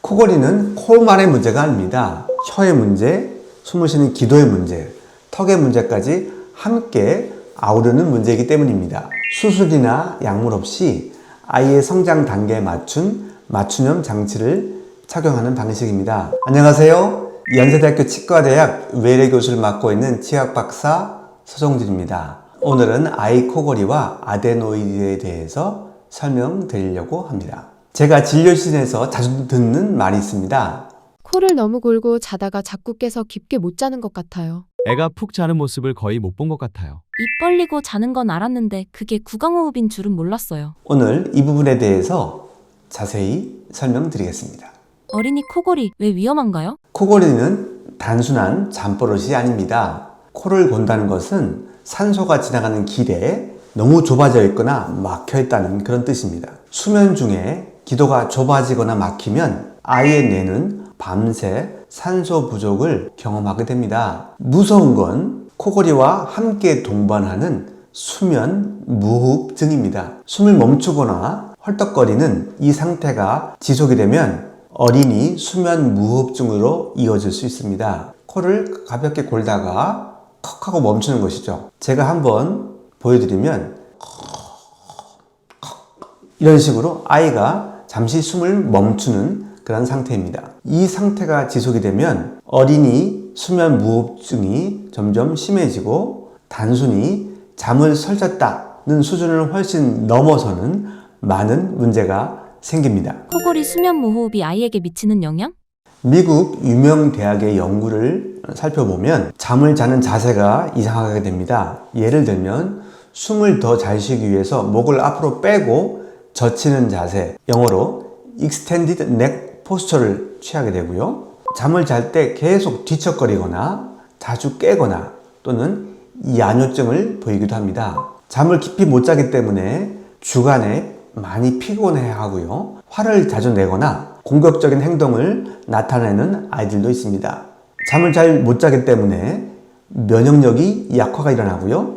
코골이는 코만의 문제가 아닙니다. 혀의 문제, 숨을 쉬는 기도의 문제, 턱의 문제까지 함께 아우르는 문제이기 때문입니다. 수술이나 약물 없이 아이의 성장 단계에 맞춘 맞춤형 장치를 착용하는 방식입니다. 안녕하세요. 연세대학교 치과대학 외래 교수를 맡고 있는 치약 박사 서정진입니다. 오늘은 아이 코골이와 아데노이드에 대해서 설명드리려고 합니다. 제가 진료실에서 자주 듣는 말이 있습니다. 코를 너무 골고 자다가 자꾸 깨서 깊게 못 자는 것 같아요. 애가 푹 자는 모습을 거의 못 본 것 같아요. 입 벌리고 자는 건 알았는데 그게 구강호흡인 줄은 몰랐어요. 오늘 이 부분에 대해서 자세히 설명드리겠습니다. 어린이 코골이 왜 위험한가요? 코골이는 단순한 잠버릇이 아닙니다. 코를 곤다는 것은 산소가 지나가는 길에 너무 좁아져 있거나 막혀 있다는 그런 뜻입니다. 수면 중에 기도가 좁아지거나 막히면 아이의 뇌는 밤새 산소 부족을 경험하게 됩니다. 무서운 건 코골이와 함께 동반하는 수면 무호흡증입니다. 숨을 멈추거나 헐떡거리는 이 상태가 지속이 되면 어린이 수면 무호흡증으로 이어질 수 있습니다. 코를 가볍게 골다가 컥 하고 멈추는 것이죠. 제가 한번 보여드리면 이런 식으로 아이가 잠시 숨을 멈추는 그런 상태입니다. 이 상태가 지속이 되면 어린이 수면 무호흡증이 점점 심해지고 단순히 잠을 설쳤다는 수준을 훨씬 넘어서는 많은 문제가 생깁니다. 코골이 수면 무호흡이 아이에게 미치는 영향? 미국 유명 대학의 연구를 살펴보면 잠을 자는 자세가 이상하게 됩니다. 예를 들면 숨을 더 잘 쉬기 위해서 목을 앞으로 빼고 젖히는 자세, 영어로 Extended Neck Posture를 취하게 되고요. 잠을 잘 때 계속 뒤척거리거나 자주 깨거나 또는 야뇨증을 보이기도 합니다. 잠을 깊이 못 자기 때문에 주간에 많이 피곤해 하고요. 화를 자주 내거나 공격적인 행동을 나타내는 아이들도 있습니다. 잠을 잘 못 자기 때문에 면역력이 약화가 일어나고요.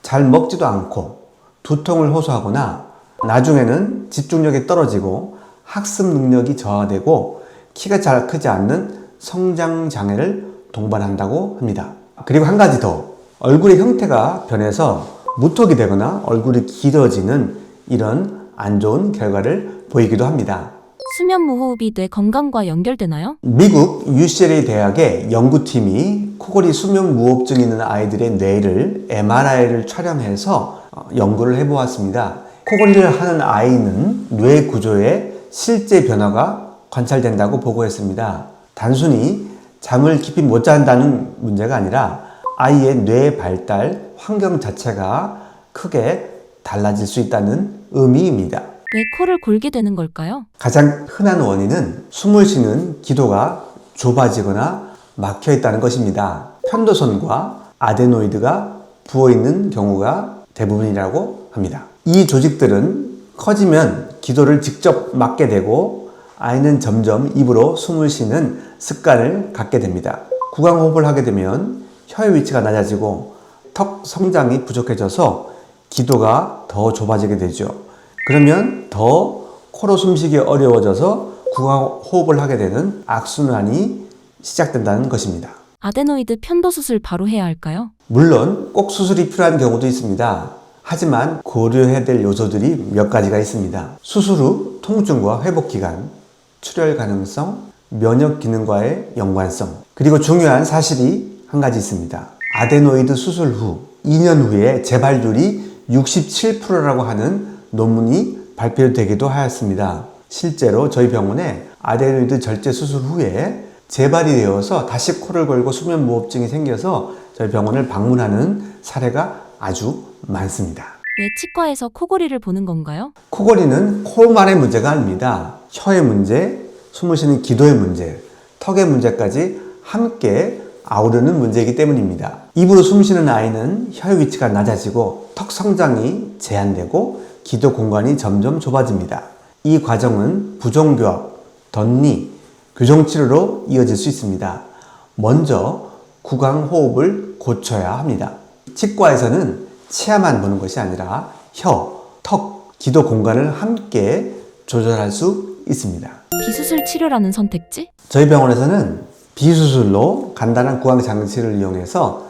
잘 먹지도 않고 두통을 호소하거나 나중에는 집중력이 떨어지고 학습 능력이 저하되고 키가 잘 크지 않는 성장 장애를 동반한다고 합니다. 그리고 한 가지 더, 얼굴의 형태가 변해서 무턱이 되거나 얼굴이 길어지는 이런 안 좋은 결과를 보이기도 합니다. 수면 무호흡이 뇌 건강과 연결되나요? 미국 UCLA 대학의 연구팀이 코골이 수면 무호흡증이 있는 아이들의 뇌를 MRI를 촬영해서 연구를 해보았습니다. 코골이를 하는 아이는 뇌 구조에 실제 변화가 관찰된다고 보고했습니다. 단순히 잠을 깊이 못 잔다는 문제가 아니라 아이의 뇌 발달 환경 자체가 크게 달라질 수 있다는 의미입니다. 왜 코를 골게 되는 걸까요? 가장 흔한 원인은 숨을 쉬는 기도가 좁아지거나 막혀 있다는 것입니다. 편도선과 아데노이드가 부어 있는 경우가 대부분이라고 합니다. 이 조직들은 커지면 기도를 직접 막게 되고 아이는 점점 입으로 숨을 쉬는 습관을 갖게 됩니다. 구강호흡을 하게 되면 혀의 위치가 낮아지고 턱 성장이 부족해져서 기도가 더 좁아지게 되죠. 그러면 더 코로 숨쉬기 어려워져서 구강호흡을 하게 되는 악순환이 시작된다는 것입니다. 아데노이드 편도 수술 바로 해야 할까요? 물론 꼭 수술이 필요한 경우도 있습니다. 하지만 고려해야 될 요소들이 몇 가지가 있습니다. 수술 후 통증과 회복 기간, 출혈 가능성, 면역 기능과의 연관성, 그리고 중요한 사실이 한 가지 있습니다. 아데노이드 수술 후 2년 후에 재발률이 67%라고 하는 논문이 발표되기도 하였습니다. 실제로 저희 병원에 아데노이드 절제 수술 후에 재발이 되어서 다시 코를 골고 수면 무호흡증이 생겨서 저희 병원을 방문하는 사례가 아주 많습니다. 왜 치과에서 코골이를 보는 건가요? 코골이는 코만의 문제가 아닙니다. 혀의 문제, 숨을 쉬는 기도의 문제, 턱의 문제까지 함께 아우르는 문제이기 때문입니다. 입으로 숨 쉬는 아이는 혀의 위치가 낮아지고 턱 성장이 제한되고 기도 공간이 점점 좁아집니다. 이 과정은 부종교합, 덧니, 교정치료로 이어질 수 있습니다. 먼저 구강호흡을 고쳐야 합니다. 치과에서는 치아만 보는 것이 아니라 혀, 턱, 기도 공간을 함께 조절할 수 있습니다. 비수술 치료라는 선택지? 저희 병원에서는 비수술로 간단한 구강 장치를 이용해서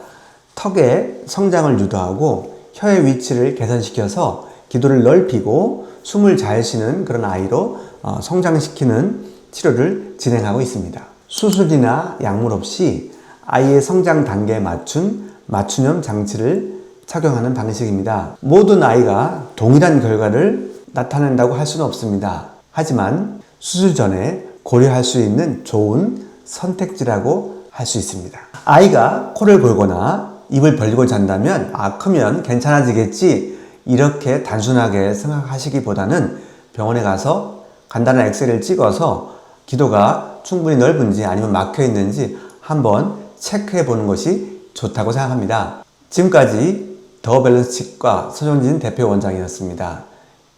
턱의 성장을 유도하고 혀의 위치를 개선시켜서 기도를 넓히고 숨을 잘 쉬는 그런 아이로 성장시키는 치료를 진행하고 있습니다. 수술이나 약물 없이 아이의 성장 단계에 맞춘 맞춤형 장치를 착용하는 방식입니다. 모든 아이가 동일한 결과를 나타낸다고 할 수는 없습니다. 하지만 수술 전에 고려할 수 있는 좋은 선택지라고 할 수 있습니다. 아이가 코를 골거나 입을 벌리고 잔다면 크면 괜찮아지겠지 이렇게 단순하게 생각하시기보다는 병원에 가서 간단한 엑스레이를 찍어서 기도가 충분히 넓은지 아니면 막혀 있는지 한번 체크해 보는 것이 좋다고 생각합니다. 지금까지 더 밸런스 치과 서정진 대표 원장이었습니다.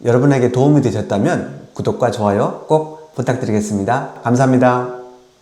여러분에게 도움이 되셨다면 구독과 좋아요 꼭 부탁드리겠습니다. 감사합니다.